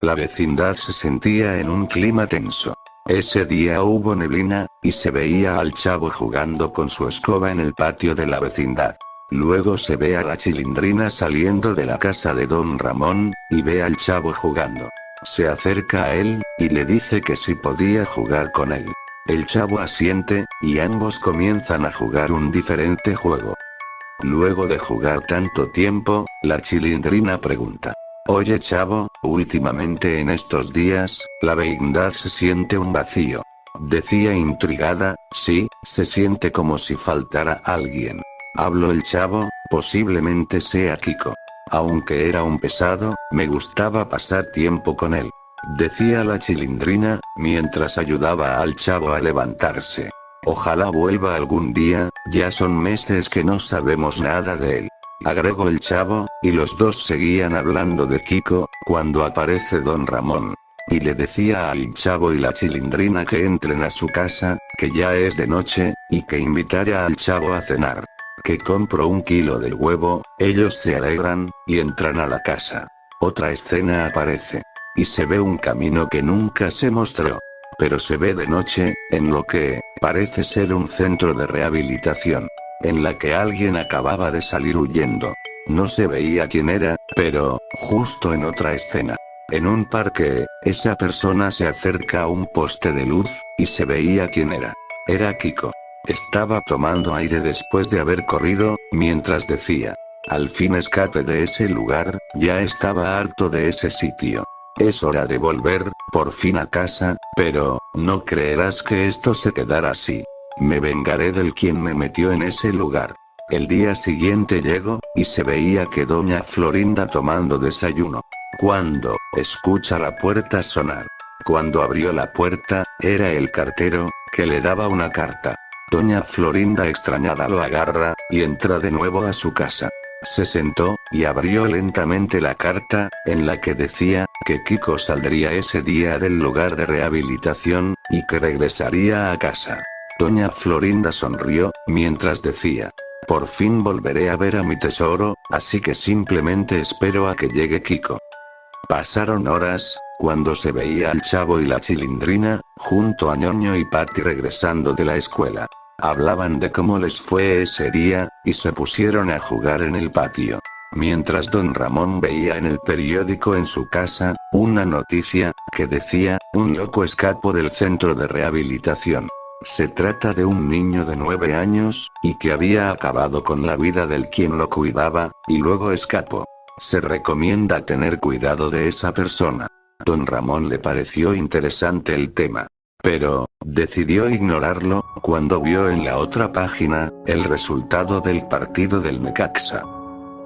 La vecindad se sentía en un clima tenso. Ese día hubo neblina, y se veía al chavo jugando con su escoba en el patio de la vecindad. Luego se ve a la Chilindrina saliendo de la casa de don Ramón, y ve al chavo jugando. Se acerca a él, y le dice que si podía jugar con él. El chavo asiente, y ambos comienzan a jugar un diferente juego. Luego de jugar tanto tiempo, la Chilindrina pregunta: Oye chavo, últimamente en estos días, la vecindad se siente un vacío. Decía intrigada: sí, se siente como si faltara alguien. Habló el chavo: posiblemente sea Kiko. Aunque era un pesado, me gustaba pasar tiempo con él. Decía la Chilindrina, mientras ayudaba al chavo a levantarse. Ojalá vuelva algún día, ya son meses que no sabemos nada de él. Agregó el chavo, y los dos seguían hablando de Kiko, cuando aparece don Ramón. Y le decía al chavo y la Chilindrina que entren a su casa, que ya es de noche, y que invitara al chavo a cenar. Que compró 1 kilo del huevo, ellos se alegran, y entran a la casa. Otra escena aparece. Y se ve un camino que nunca se mostró. Pero se ve de noche, en lo que parece ser un centro de rehabilitación. En la que alguien acababa de salir huyendo. No se veía quién era, pero, justo en otra escena. En un parque, esa persona se acerca a un poste de luz, y se veía quién era. Era Kiko. Estaba tomando aire después de haber corrido, mientras decía: al fin escapé de ese lugar, ya estaba harto de ese sitio. Es hora de volver, por fin a casa, pero, no creerás que esto se quedará así. Me vengaré del quien me metió en ese lugar. El día siguiente llegó, y se veía que doña Florinda tomando desayuno. Cuando escucha la puerta sonar. Cuando abrió la puerta, era el cartero, que le daba una carta. Doña Florinda extrañada lo agarra, y entra de nuevo a su casa. Se sentó, y abrió lentamente la carta, en la que decía, que Kiko saldría ese día del lugar de rehabilitación, y que regresaría a casa. Doña Florinda sonrió, mientras decía: por fin volveré a ver a mi tesoro, así que simplemente espero a que llegue Kiko. Pasaron horas, cuando se veía al chavo y la Chilindrina, junto a Ñoño y Patty regresando de la escuela. Hablaban de cómo les fue ese día, y se pusieron a jugar en el patio. Mientras don Ramón veía en el periódico en su casa, una noticia, que decía: un loco escapó del centro de rehabilitación. Se trata de un niño de 9 años, y que había acabado con la vida del quien lo cuidaba, y luego escapó. Se recomienda tener cuidado de esa persona. Don Ramón le pareció interesante el tema. Pero, decidió ignorarlo, cuando vio en la otra página, el resultado del partido del Necaxa.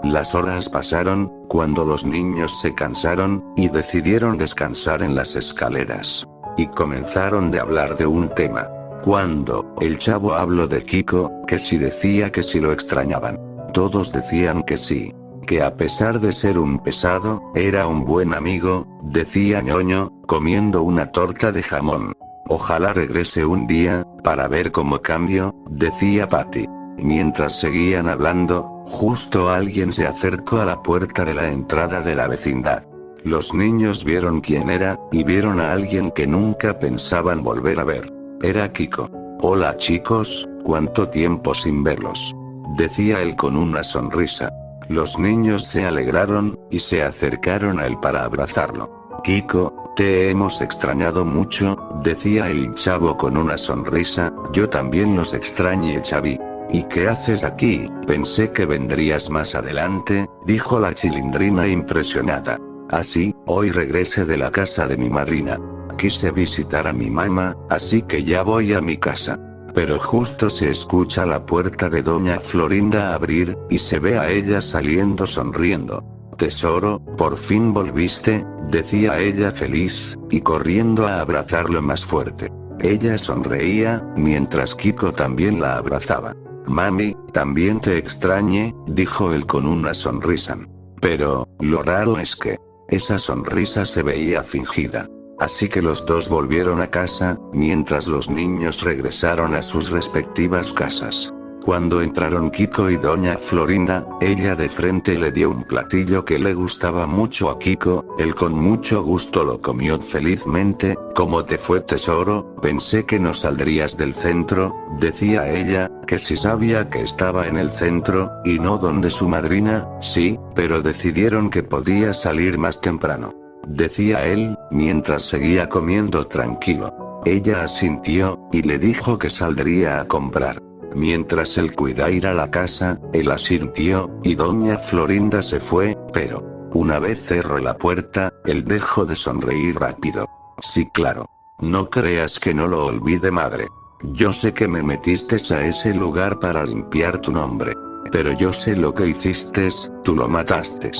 Las horas pasaron, cuando los niños se cansaron, y decidieron descansar en las escaleras. Y comenzaron de hablar de un tema. Cuando el chavo habló de Kiko, que si decía que si lo extrañaban. Todos decían que sí. Que a pesar de ser un pesado, era un buen amigo, decía Ñoño, comiendo una torta de jamón. Ojalá regrese un día, para ver cómo cambio, decía Patty. Mientras seguían hablando, justo alguien se acercó a la puerta de la entrada de la vecindad. Los niños vieron quién era, y vieron a alguien que nunca pensaban volver a ver. Era Kiko. Hola chicos, cuánto tiempo sin verlos. Decía él con una sonrisa. Los niños se alegraron, y se acercaron a él para abrazarlo. Kiko, te hemos extrañado mucho, decía el chavo con una sonrisa. Yo también los extrañé, Xavi. ¿Y qué haces aquí? Pensé que vendrías más adelante, dijo la Chilindrina impresionada. Así, hoy regresé de la casa de mi madrina. Quise visitar a mi mamá, así que ya voy a mi casa. Pero justo se escucha la puerta de doña Florinda abrir, y se ve a ella saliendo sonriendo. Tesoro, por fin volviste, decía ella feliz, y corriendo a abrazarlo más fuerte. Ella sonreía, mientras Kiko también la abrazaba. Mami, también te extrañé, dijo él con una sonrisa. Pero, lo raro es que, esa sonrisa se veía fingida. Así que los dos volvieron a casa, mientras los niños regresaron a sus respectivas casas. Cuando entraron Kiko y doña Florinda, ella de frente le dio un platillo que le gustaba mucho a Kiko, él con mucho gusto lo comió felizmente. ¿Cómo te fue, tesoro? Pensé que no saldrías del centro, decía ella, que si sabía que estaba en el centro, y no donde su madrina. Sí, pero decidieron que podía salir más temprano, decía él, mientras seguía comiendo tranquilo. Ella asintió, y le dijo que saldría a comprar. Mientras él cuidaba ir a la casa, él asintió, y doña Florinda se fue, pero, una vez cerró la puerta, él dejó de sonreír rápido. Sí, claro. No creas que no lo olvide, madre. Yo sé que me metiste a ese lugar para limpiar tu nombre. Pero yo sé lo que hiciste, tú lo mataste.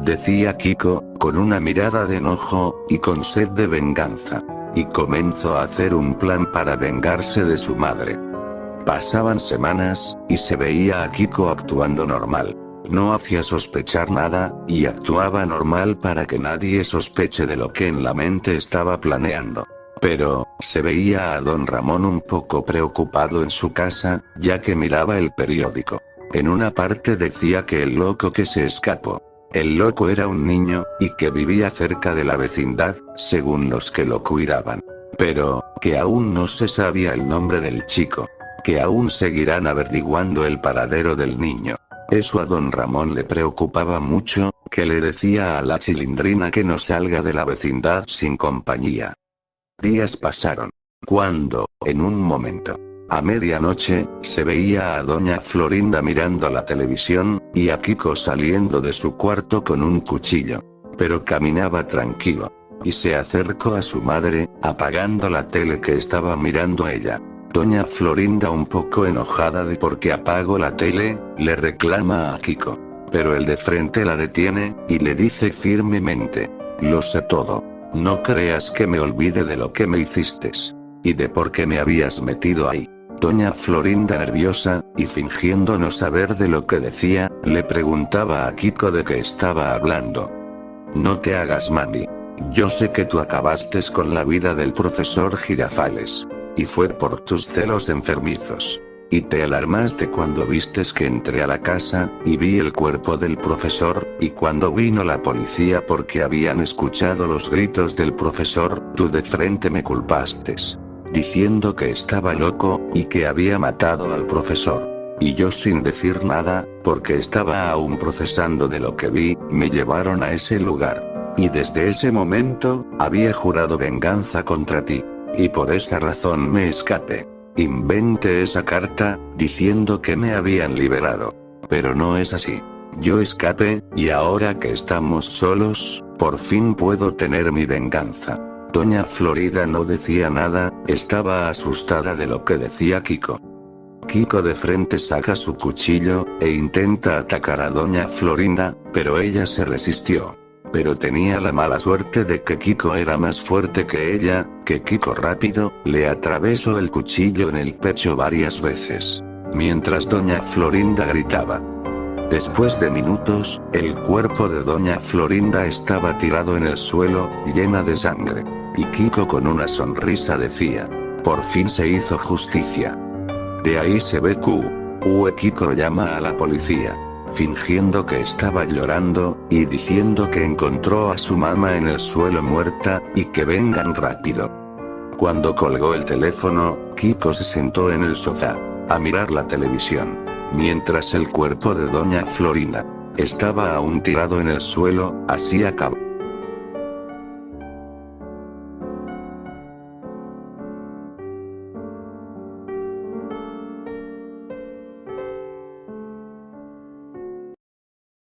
Decía Kiko, con una mirada de enojo, y con sed de venganza. Y comenzó a hacer un plan para vengarse de su madre. Pasaban semanas, y se veía a Kiko actuando normal. No hacía sospechar nada, y actuaba normal para que nadie sospeche de lo que en la mente estaba planeando. Pero, se veía a don Ramón un poco preocupado en su casa, ya que miraba el periódico. En una parte decía que el loco que se escapó. El loco era un niño, y que vivía cerca de la vecindad, según los que lo cuidaban. Pero, que aún no se sabía el nombre del chico. Que aún seguirán averiguando el paradero del niño. Eso a don Ramón le preocupaba mucho, que le decía a la Chilindrina que no salga de la vecindad sin compañía. Días pasaron. Cuando, en un momento, a medianoche, se veía a doña Florinda mirando la televisión, y a Kiko saliendo de su cuarto con un cuchillo. Pero caminaba tranquilo. Y se acercó a su madre, apagando la tele que estaba mirando ella. Doña Florinda, un poco enojada de por qué apagó la tele, le reclama a Kiko. Pero el de frente la detiene, y le dice firmemente: lo sé todo. No creas que me olvide de lo que me hiciste. Y de por qué me habías metido ahí. Doña Florinda, nerviosa, y fingiendo no saber de lo que decía, le preguntaba a Kiko de qué estaba hablando. No te hagas, mami. Yo sé que tú acabaste con la vida del profesor Girafales. Y fue por tus celos enfermizos. Y te alarmaste cuando vistes que entré a la casa, y vi el cuerpo del profesor, y cuando vino la policía porque habían escuchado los gritos del profesor, tú de frente me culpaste. Diciendo que estaba loco, y que había matado al profesor. Y yo sin decir nada, porque estaba aún procesando de lo que vi, me llevaron a ese lugar. Y desde ese momento, había jurado venganza contra ti. Y por esa razón me escapé. Inventé esa carta, diciendo que me habían liberado. Pero no es así. Yo escapé, y ahora que estamos solos, por fin puedo tener mi venganza. Doña Florinda no decía nada, estaba asustada de lo que decía Kiko. Kiko de frente saca su cuchillo, e intenta atacar a doña Florinda, pero ella se resistió. Pero tenía la mala suerte de que Kiko era más fuerte que ella, que Kiko rápido, le atravesó el cuchillo en el pecho varias veces. Mientras doña Florinda gritaba. Después de minutos, el cuerpo de doña Florinda estaba tirado en el suelo, llena de sangre. Y Kiko con una sonrisa decía: por fin se hizo justicia. De ahí se ve que Kiko llama a la policía. Fingiendo que estaba llorando, y diciendo que encontró a su mamá en el suelo muerta, y que vengan rápido. Cuando colgó el teléfono, Kiko se sentó en el sofá, a mirar la televisión. Mientras el cuerpo de doña Florinda estaba aún tirado en el suelo, así acabó.